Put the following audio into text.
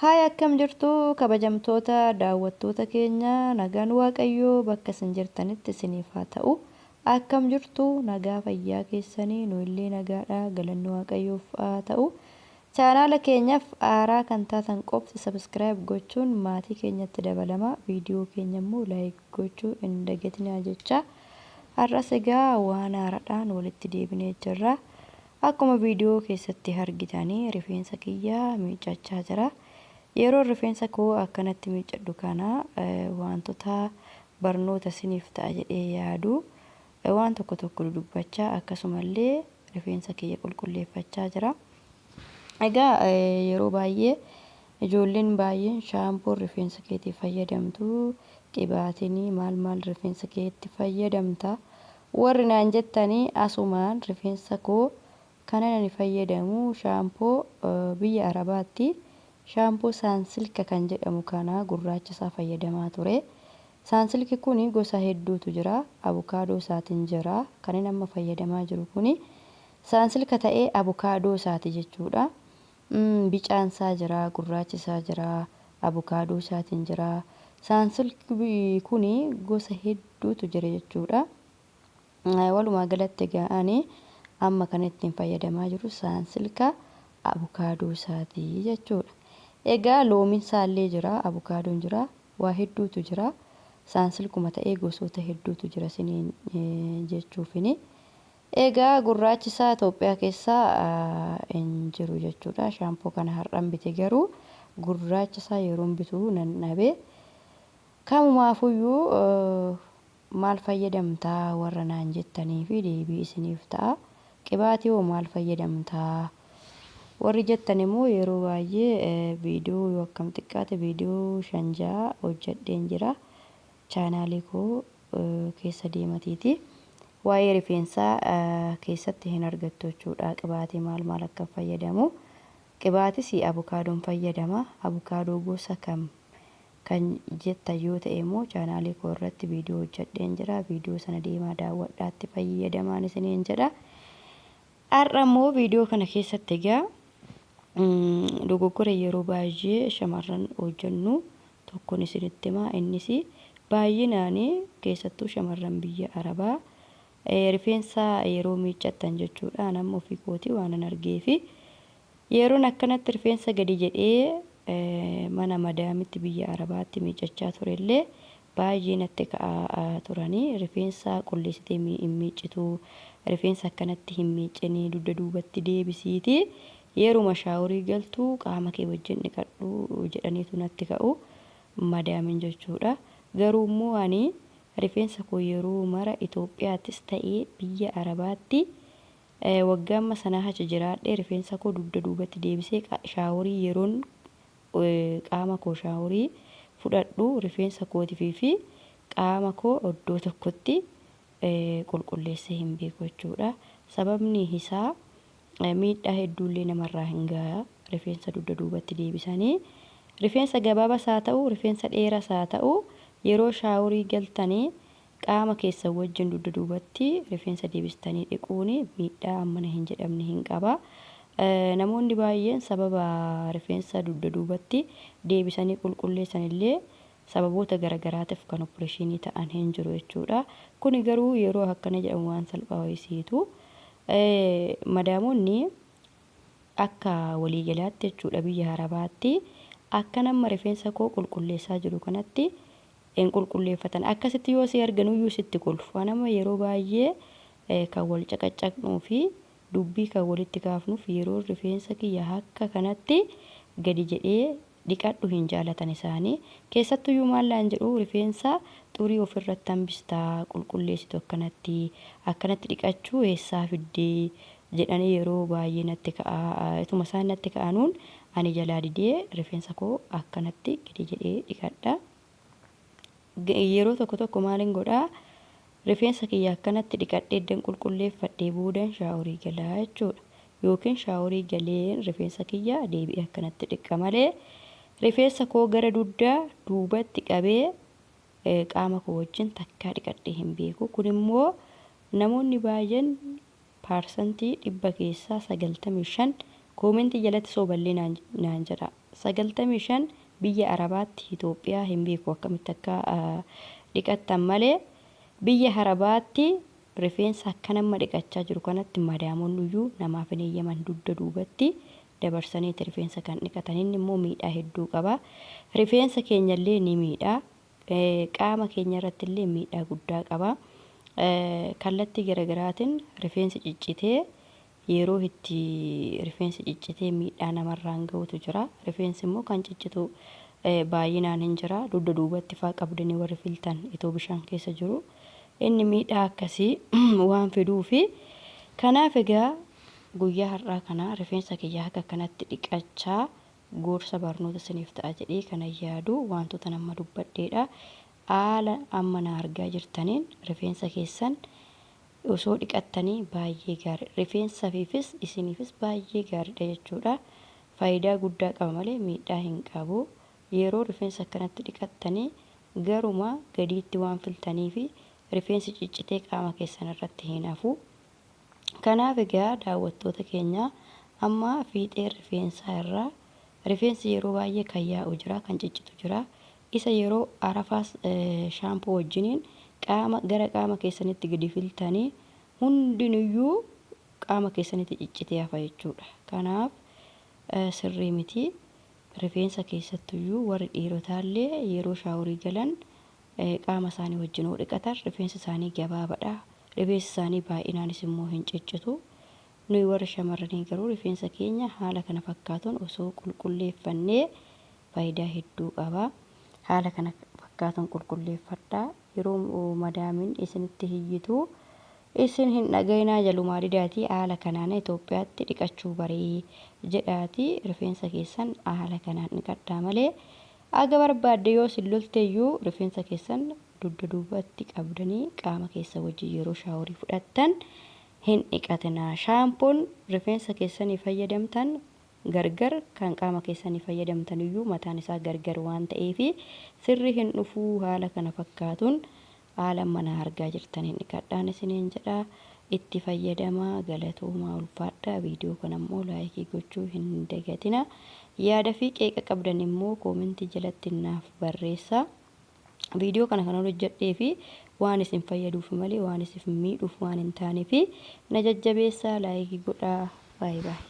Haaya akkam jirtu kabajamtoota daawwattoota keenya nagaan waaqayyoo bakka isin jirtanitti isiniif haa ta'u. Akkam jirtu nagaa fayyaa keessanii nu illee nagaadha galanni waaqayyoof haa ta'u. Chaanaala keenyaaf haaraa kan taatan qofti subscribe gochuun maatii keenyatti dabalama. Viidiyoo keenya immoo like gochuu hin dagatinaa jecha. Har'as egaa waan haaraadhaan walitti deebinee jirra. Akkuma viidiyoo keessatti argitanii rifeensa kiyyaa miiccachaa jira. Yeroo rifeensa koo akkanatti miiccadhu kana wantoota barnoota isiniif ta'a jedhee yaadu waan tokko tokko dubbachaa akkasumallee rifeensa kiyya qulqulleeffachaa jira. Egaa yeroo baay'ee ijoolleen baay'een shaampoo rifeensa keetiif fayyadamtu, qibaatiin maal rifeensa keetti fayyadamta warri naan jettanii asumaan rifeensa koo kana ani fayyadamu shaampoo biyya Arabaatti. Shaampoo saansilka kan jedhamu kana gurraacha isaa fayyadamaa ture. Saansilki kuni gosa hedduutu jira. Abukaadoo isaatiin jira. Kan inni amma fayyadamaa jiru kuni saansilka ta'ee abukaadoo isaati jechuudha. Bicaan isaa jira, gurraachi isaa jira, abukaadoo isaatiin jira. Saansilki kuni gosa hedduutu jira jechuudha. Walumaa galatti ga'anii amma kan ittiin fayyadamaa jiru saansilka abukaadoo isaati jechuudha. Egaa loomiin isaallee jira, abukaadoon jira, waa hedduutu jira. Saansilkuma ta'ee gosoota hedduutu jira isiniin jechuufini. Egaa gurraachi isaa Itoophiyaa keessaa hin jiru jechuudha. Shaampoo kana har'an bite garuu gurraacha isaa yeroon bitu nan dhabe. Kamumaafuyyuu maal fayyadamtaa warra naan jettanii fi deebii isiniif ta'a. Qibaatii hoo maal fayyadamtaa? Warri jettan immoo yeroo baay'ee viidiyoo yoo akkam xiqqaate viidiyoo 5 hojjedheen jira. Chaanaalii koo keessa deematiiti. Waa'ee rifeensaa keessatti hin argattu jechuudha. Qibaatii maal akka fayyadamu. Qibaatis abukaadoon fayyadama. Abukaadoo gosa kam kan jettan yoo ta'e immoo chaanaalii koo irratti viidiyoo hojjedheen jira. Viidiyoo sana deemaa daawwadhaatti fayyadamaan isiniin jedha. Har'a immoo viidiyoo kana keessatti egaa dogoggora yeroo baay'ee shamarran hojjennu tokkoon isinitti himaa. Innis baay'inaan keessattuu shamarran biyya Arabaa rifeensa yeroo miiccattan jechuudha. Nama ofii kootii waan an argee fi yeroon akkanatti rifeensa gadi jedhee mana madaamitti biyya Arabaatti miiccachaa turellee baay'ee natti ka'aa turanii. Rifeensa qulleessitee hin miiccitu, rifeensa akkanatti hin miiccinii, dugda duubatti deebisiiti. Yeruma shaaworii galtu qaama kee wajjin dhiqadhu jedhaniitu natti ka'u madaamin jechuudha. Garuu immoo ani rifeensa koo yeroo mara Itoophiyaattis ta'ee biyya Arabaatti waggaa amma sanaa achi jiraadhee rifeensa koo dugda duubatti deebisee shaaworii yeroon qaama koo shaaworii fudhadhu rifeensa kootii fi qaama koo iddoo tokkotti qulqulleessee hin beeku jechuudha. Sababni isaa miidhaa hedduullee namarraa hin ga'a. Rifeensa dugda duubatti deebisanii rifeensa gabaabaas haa ta'u rifeensa dheeraas haa ta'u yeroo shaaworii galtanii qaama keessan wajjin dugda duubatti rifeensa deebistanii dhiquun miidhaa ammana hin jedhamne hin qaba. Namoonni baay'een sababa rifeensa dugda duubatti deebisanii qulqulleessan illee sababoota garagaraatiif kan opereeshinii ta'an hin jiru jechuudha. Kuni garuu yeroo akkana jedhamu waan salphaa wayisiitu. Madaamonni akka waliigalaatti jechuudha biyya Arabaatti akka nama rifeensa koo qulqulleessaa jiru kanatti hin qulqulleeffatan. Akkasitti yoo si arganuyyuu sitti kolfu. Nama yeroo baay'ee kan wal caqacaqnuu fi dubbii kan walitti kaafnuuf yeroo rifeensa kiyya akka kanatti gadi jedhee dhiqadhu hin jaalatan isaanii. Keessattuyyuu maallaan jedhu rifeensa xurii ofirratti hambistaa qulqulleessitu akkanatti dhiqachuu eessaa fiddee jedhanii yeroo baay'ee natti ka'a. Ituma isaan natti ka'anuun ani jalaa didee rifeensa koo akkanatti gadi jedhee dhiqadha. Yeroo tokko maalin godhaa rifeensa kiyya akkanatti dhiqadhee eddan qulqulleeffadhee boodan shaaworii galaa jechuudha. Yookiin shaaworii galeen rifeensa kiyya deebi'ee akkanatti dhiqa malee rifeensa koo gara dugdaa duubatti qabee qaama koo wajjin takkaa dhiqadhee hin beeku. Kun immoo namoonni baay'een parsantii 100 keessaa 95 Koomentii jalatti sooballee naan jedha. 95 biyya Arabaatti Itoophiyaa hin beeku akkamitti akka dhiqattan malee biyya Arabaatti rifeensa akka nama dhiqachaa jiru kanatti madaamonni iyyuu namaaf hin eeyyaman dugda duubatti dabarsaniiti rifeensa kan dhiqatan. Inni immoo miidhaa hedduu qaba. Rifeensa keenyallee ni miidha. Qaama keenya irratti illee miidhaa guddaa qaba. Kallattii garaagaraatiin rifeensi ciccitee yeroo itti rifeensi ciccitee miidhaa namarraan ga'utu jira. Rifeensi immoo kan ciccitu baay'inaan hin jira. Dugda duubatti faa qabdanii warri filtan itoo bishaan keessa jiru. Inni miidhaa akkasii waan fiduufi kanaaf egaa guyyaa har'aa kana rifeensa kiyya akka kanatti dhiqachaa gorsa barnoota isiniif ta'a jedhee kana yaadu wantoota nama dubbadheedha. Haala amma na argaa jirtaniin rifeensa keessan osoo dhiqattanii baay'ee gaarii. Rifeensaafis isiniifis baay'ee gaariidha jechuudha. Faayidaa guddaa qaba malee miidhaa hin qabu. Yeroo rifeensa akkanatti dhiqattanii garuma gadiitti waan filtanii fi rifeensi ciccitee qaama keessan irratti hin hafu. Kanaaf egaa daawwattoota keenya amma fiixee rifeensaa irraa rifeensi yeroo baay'ee kan yaa'u jira, kan ciccitu jira. Isa yeroo arafaas shaampoo wajjiniin gara qaama keessanitti gadi filtanii hundinuyyuu qaama keessanitti ciccitee hafa jechuudha. Kanaaf sirrii miti. Rifeensa keessattuyyuu warri dhiirotaallee yeroo shaaworii galan qaama isaanii wajjin dhiqatan rifeensi isaanii gabaabaadha. Rifeensi isaanii baay'inaanis immoo hin ciccitu. Nuyi warra shamarranii garuu rifeensa keenya haala kana fakkaatuun osoo qulqulleeffannee faayidaa hedduu qaba. Haala kana fakkaatuun qulqulleeffadhaa. Yeroo madaamin isinitti hiyyitu isin hin dhagayinaa jalumaa didaatii haala kanaan Itoophiyaatti dhiqachuu baree jedhaatii rifeensa keessan haala kanaan dhiqadhaa malee aga barbaadde yoo isin lolteeyyuu rifeensa keessan dugda duubatti qabdanii qaama keessa wajjin yeroo shaaworii fudhattan hin dhiqatinaa. Shaampoon rifeensa keessanii fayyadamtan gargar kan qaama keessanii fayyadamtan iyyuu mataan isaa gargar waan ta'eef sirri hin dhufuu. Haala kana fakkaatuun haala mana argaa jirtaniin dhiqadhaan isiniin jedha. Itti fayyadamaa. Galatoomaa ulfaadhaa. Viidiyoo kana immoo laayikii gochuu hin dagatina. Yaada fi qeeqa qabdan immoo koomentii jalatti naaf barreessaa. Viidiyoo kana kan hojjedhee fi waan isin fayyaduuf malee waan isin miidhuuf waan hin taaneef na jajjabeessaa. Laayikii godhaa. Baay'ee baay'ee.